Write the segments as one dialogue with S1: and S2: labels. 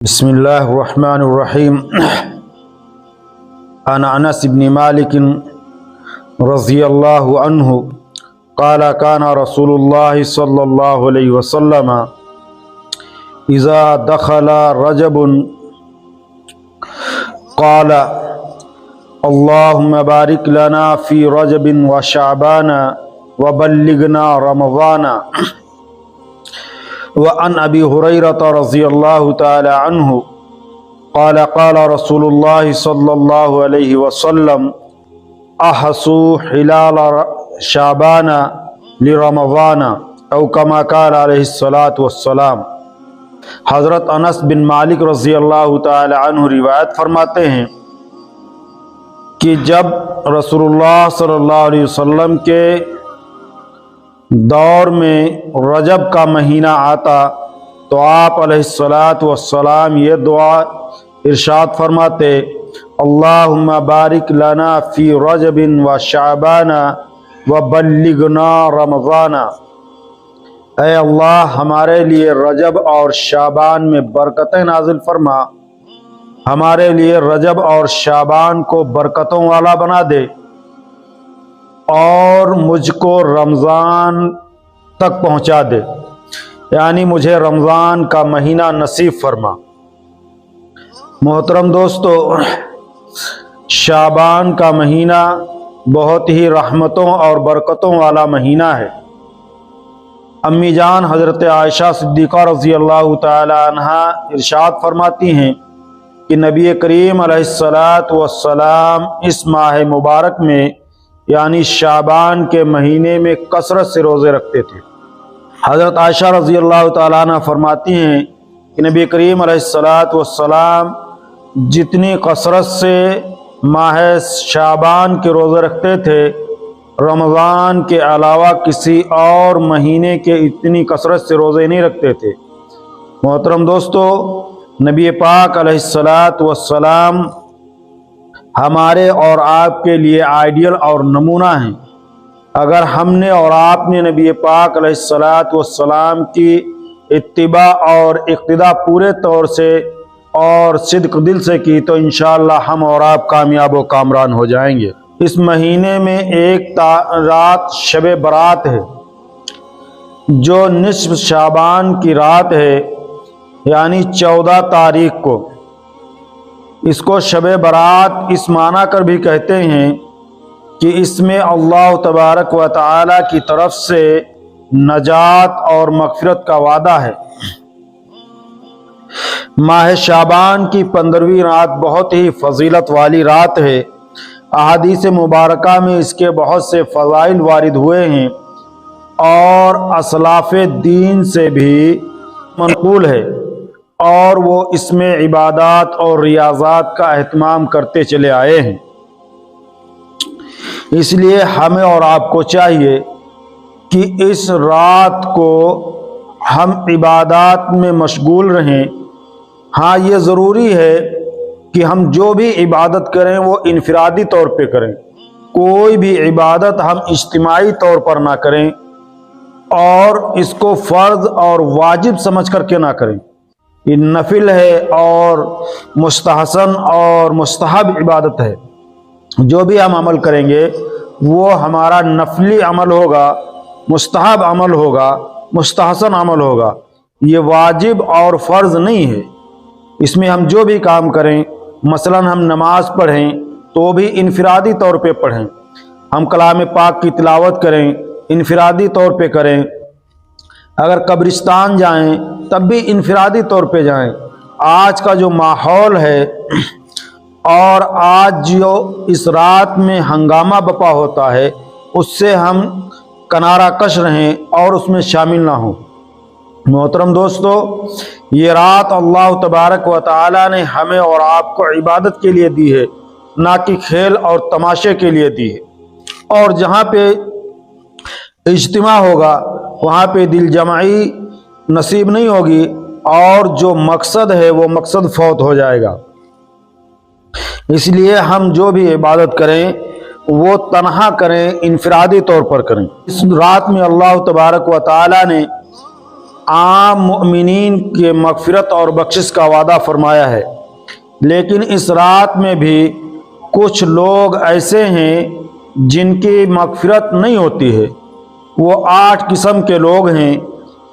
S1: بسم الله الرحمن الرحيم. عن انس بن مالك رضي الله عنه قال كان رسول الله صلى الله عليه وسلم اذا دخل رجب قال اللهم بارك لنا في رجب وشعبان وبلغنا رمضان. وعن ابي هريرة رضي الله تعالى عنه قال قال رسول الله صلى الله عليه وسلم احصوا حلال شعبان لرمضان او كما قال عليه الصلاة والسلام. حضرت انس بن مالک رضی اللہ تعالی عنہ روایت فرماتے ہیں کہ جب رسول اللہ صلی اللہ علیہ وسلم کے دور میں رجب کا مہینہ آتا تو آپ علیہ الصلاۃ والسلام یہ دعا ارشاد فرماتے اللہم بارک لنا فی رجب و شعبان و بلغنا رمضان. اے اللہ ہمارے لیے رجب اور شعبان میں برکتیں نازل فرما، ہمارے لیے رجب اور شعبان کو برکتوں والا بنا دے اور مجھ کو رمضان تک پہنچا دے، یعنی مجھے رمضان کا مہینہ نصیب فرما. محترم دوستو، شعبان کا مہینہ بہت ہی رحمتوں اور برکتوں والا مہینہ ہے. امی جان حضرت عائشہ صدیقہ رضی اللہ تعالی عنہا ارشاد فرماتی ہیں کہ نبی کریم علیہ السلام اس ماہ مبارک میں یعنی شعبان کے مہینے میں کثرت سے روزے رکھتے تھے. حضرت عائشہ رضی اللہ تعالیٰ عنہ فرماتی ہیں کہ نبی کریم علیہ السلام جتنی کثرت سے ماہ شعبان کے روزے رکھتے تھے رمضان کے علاوہ کسی اور مہینے کے اتنی کثرت سے روزے نہیں رکھتے تھے. محترم دوستو، نبی پاک علیہ السلام ہمارے اور آپ کے لیے آئیڈیل اور نمونہ ہیں. اگر ہم نے اور آپ نے نبی پاک علیہ السلام کی اتباع اور اقتداء پورے طور سے اور صدق دل سے کی تو انشاءاللہ ہم اور آپ کامیاب و کامران ہو جائیں گے. اس مہینے میں ایک رات شب برات ہے جو نصف شعبان کی رات ہے، یعنی 14 تاریخ کو. اس کو شب برات اس معنی کر بھی کہتے ہیں کہ اس میں اللہ تبارک و تعالی کی طرف سے نجات اور مغفرت کا وعدہ ہے. ماہ شعبان کی 15ویں رات بہت ہی فضیلت والی رات ہے. احادیث مبارکہ میں اس کے بہت سے فضائل وارد ہوئے ہیں اور اسلاف دین سے بھی منقول ہے، اور وہ اس میں عبادات اور ریاضات کا اہتمام کرتے چلے آئے ہیں. اس لیے ہمیں اور آپ کو چاہیے کہ اس رات کو ہم عبادات میں مشغول رہیں. ہاں، یہ ضروری ہے کہ ہم جو بھی عبادت کریں وہ انفرادی طور پہ کریں، کوئی بھی عبادت ہم اجتماعی طور پر نہ کریں اور اس کو فرض اور واجب سمجھ کر کے نہ کریں. یہ نفل ہے اور مستحسن اور مستحب عبادت ہے. جو بھی ہم عمل کریں گے وہ ہمارا نفلی عمل ہوگا، مستحب عمل ہوگا، مستحسن عمل ہوگا. یہ واجب اور فرض نہیں ہے. اس میں ہم جو بھی کام کریں، مثلا ہم نماز پڑھیں تو بھی انفرادی طور پہ پڑھیں، ہم کلام پاک کی تلاوت کریں انفرادی طور پہ کریں، اگر قبرستان جائیں تب بھی انفرادی طور پہ جائیں. آج کا جو ماحول ہے اور آج جو اس رات میں ہنگامہ بپا ہوتا ہے اس سے ہم کنارہ کش رہیں اور اس میں شامل نہ ہوں. محترم دوستو، یہ رات اللہ تبارک و تعالی نے ہمیں اور آپ کو عبادت کے لیے دی ہے، نہ کہ کھیل اور تماشے کے لیے دی ہے. اور جہاں پہ اجتماع ہوگا وہاں پہ دل جمعی نصیب نہیں ہوگی اور جو مقصد ہے وہ مقصد فوت ہو جائے گا. اس لیے ہم جو بھی عبادت کریں وہ تنہا کریں، انفرادی طور پر کریں. اس رات میں اللہ تبارک و تعالی نے عام مؤمنین کے مغفرت اور بخشش کا وعدہ فرمایا ہے، لیکن اس رات میں بھی کچھ لوگ ایسے ہیں جن کی مغفرت نہیں ہوتی ہے۔ وہ 8 قسم کے لوگ ہیں،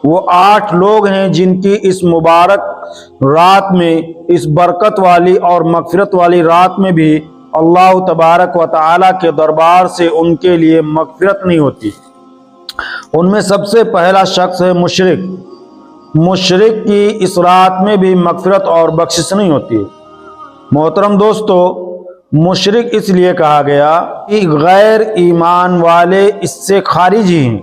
S1: وہ 8 لوگ ہیں جن کی اس مبارک رات میں، اس برکت والی اور مغفرت والی رات میں بھی اللہ تبارک و تعالیٰ کے دربار سے ان کے لیے مغفرت نہیں ہوتی۔ ان میں سب سے پہلا شخص ہے مشرک۔ مشرک کی اس رات میں بھی مغفرت اور بخشش نہیں ہوتی۔ محترم دوستو، مشرک اس لیے کہا گیا کہ غیر ایمان والے اس سے خارج ہی ہیں۔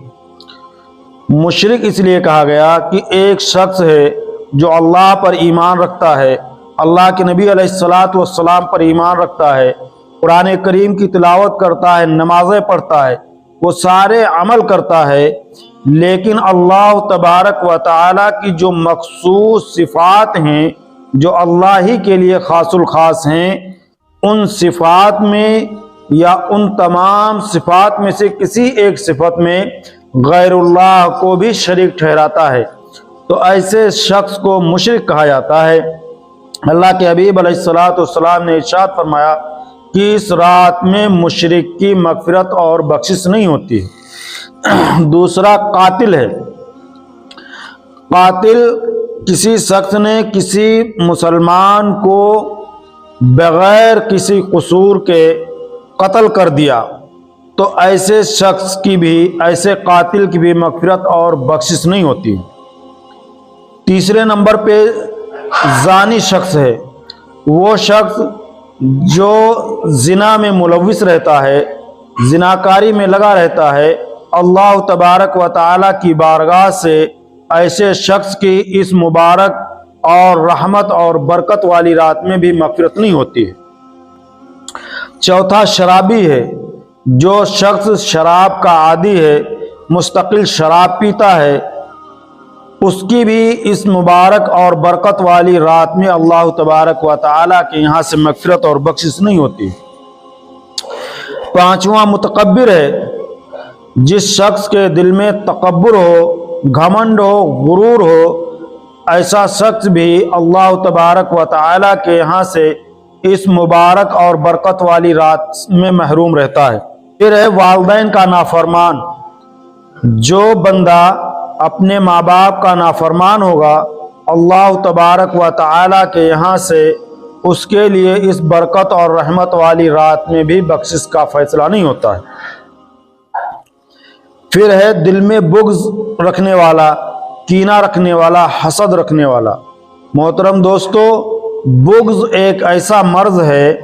S1: مشرک اس لیے کہا گیا کہ ایک شخص ہے جو اللہ پر ایمان رکھتا ہے، اللہ کے نبی علیہ الصلاۃ والسلام پر ایمان رکھتا ہے، قرآن کریم کی تلاوت کرتا ہے، نمازیں پڑھتا ہے، وہ سارے عمل کرتا ہے، لیکن اللہ تبارک و تعالیٰ کی جو مخصوص صفات ہیں، جو اللہ ہی کے لیے خاص الخاص ہیں، ان صفات میں یا ان تمام صفات میں سے کسی ایک صفت میں غیر اللہ کو بھی شریک ٹھہراتا ہے، تو ایسے شخص کو مشرک کہا جاتا ہے۔ اللہ کے حبیب علیہ الصلاۃ والسلام نے ارشاد فرمایا کہ اس رات میں مشرک کی مغفرت اور بخشش نہیں ہوتی۔ دوسرا قاتل ہے۔ قاتل کسی شخص نے کسی مسلمان کو بغیر کسی قصور کے قتل کر دیا، تو ایسے شخص کی بھی، ایسے قاتل کی بھی مغفرت اور بخشش نہیں ہوتی۔ تیسرے نمبر پہ زانی شخص ہے۔ وہ شخص جو زنا میں ملوث رہتا ہے، زناکاری میں لگا رہتا ہے، اللہ تبارک و تعالیٰ کی بارگاہ سے ایسے شخص کی اس مبارک اور رحمت اور برکت والی رات میں بھی مغفرت نہیں ہوتی ہے۔ چوتھا شرابی ہے۔ جو شخص شراب کا عادی ہے، مستقل شراب پیتا ہے، اس کی بھی اس مبارک اور برکت والی رات میں اللہ تبارک و تعالیٰ کے یہاں سے مغفرت اور بخشش نہیں ہوتی۔ پانچواں متکبر ہے۔ جس شخص کے دل میں تکبر ہو، گھمنڈ ہو، غرور ہو، ایسا شخص بھی اللہ تبارک و تعالیٰ کے یہاں سے اس مبارک اور برکت والی رات میں محروم رہتا ہے۔ پھر ہے والدین کا نافرمان۔ جو بندہ اپنے ماں باپ کا نافرمان ہوگا، اللہ تبارک و تعالیٰ کے یہاں سے اس کے لیے اس برکت اور رحمت والی رات میں بھی بخشش کا فیصلہ نہیں ہوتا ہے۔ پھر ہے دل میں بغض رکھنے والا، کینہ رکھنے والا، حسد رکھنے والا۔ محترم دوستو، بغض ایک ایسا مرض ہے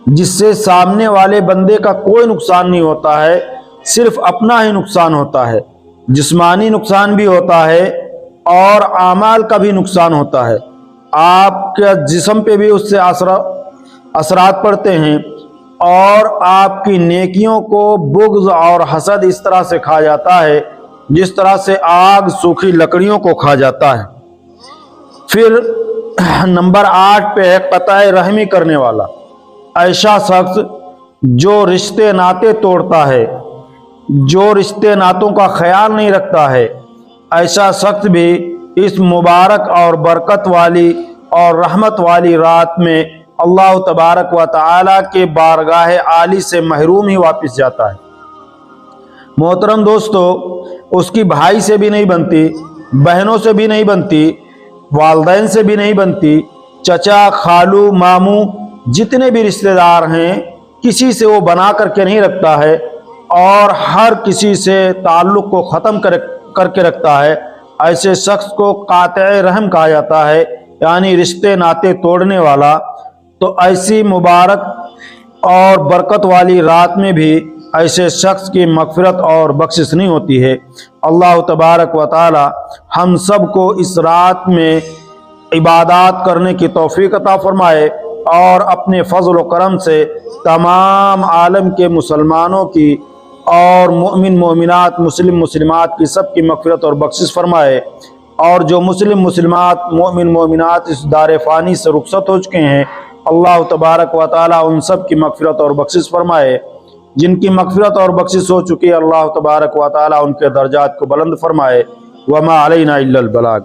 S1: جس سے سامنے والے بندے کا کوئی نقصان نہیں ہوتا ہے، صرف اپنا ہی نقصان ہوتا ہے۔ جسمانی نقصان بھی ہوتا ہے اور اعمال کا بھی نقصان ہوتا ہے۔ آپ کے جسم پہ بھی اس سے اثرات پڑتے ہیں، اور آپ کی نیکیوں کو بغض اور حسد اس طرح سے کھا جاتا ہے جس طرح سے آگ سوکھی لکڑیوں کو کھا جاتا ہے۔ پھر نمبر 8 پہ ہے قطع رحمی کرنے والا۔ ایسا شخص جو رشتے ناطے توڑتا ہے، جو رشتے ناتوں کا خیال نہیں رکھتا ہے، ایسا شخص بھی اس مبارک اور برکت والی اور رحمت والی رات میں اللہ تبارک و تعالیٰ کے بارگاہ عالی سے محروم ہی واپس جاتا ہے۔ محترم دوستو، اس کی بھائی سے بھی نہیں بنتی، بہنوں سے بھی نہیں بنتی، والدین سے بھی نہیں بنتی، چچا، خالو، ماموں، جتنے بھی رشتہ دار ہیں، کسی سے وہ بنا کر کے نہیں رکھتا ہے، اور ہر کسی سے تعلق کو ختم کر کے رکھتا ہے۔ ایسے شخص کو قاطع رحم کہا جاتا ہے، یعنی رشتے ناطے توڑنے والا۔ تو ایسی مبارک اور برکت والی رات میں بھی ایسے شخص کی مغفرت اور بخشش نہیں ہوتی ہے۔ اللہ تبارک و تعالی ہم سب کو اس رات میں عبادات کرنے کی توفیق عطا فرمائے، اور اپنے فضل و کرم سے تمام عالم کے مسلمانوں کی اور مومن مومنات، مسلم مسلمات کی سب کی مغفرت اور بخشش فرمائے، اور جو مسلم مسلمات، مومن مومنات اس دار فانی سے رخصت ہو چکے ہیں، اللہ تبارک و تعالی ان سب کی مغفرت اور بخشش فرمائے۔ جن کی مغفرت اور بخشش ہو چکی ہے، اللہ تبارک و تعالی ان کے درجات کو بلند فرمائے۔ وما علینا الا البلاغ۔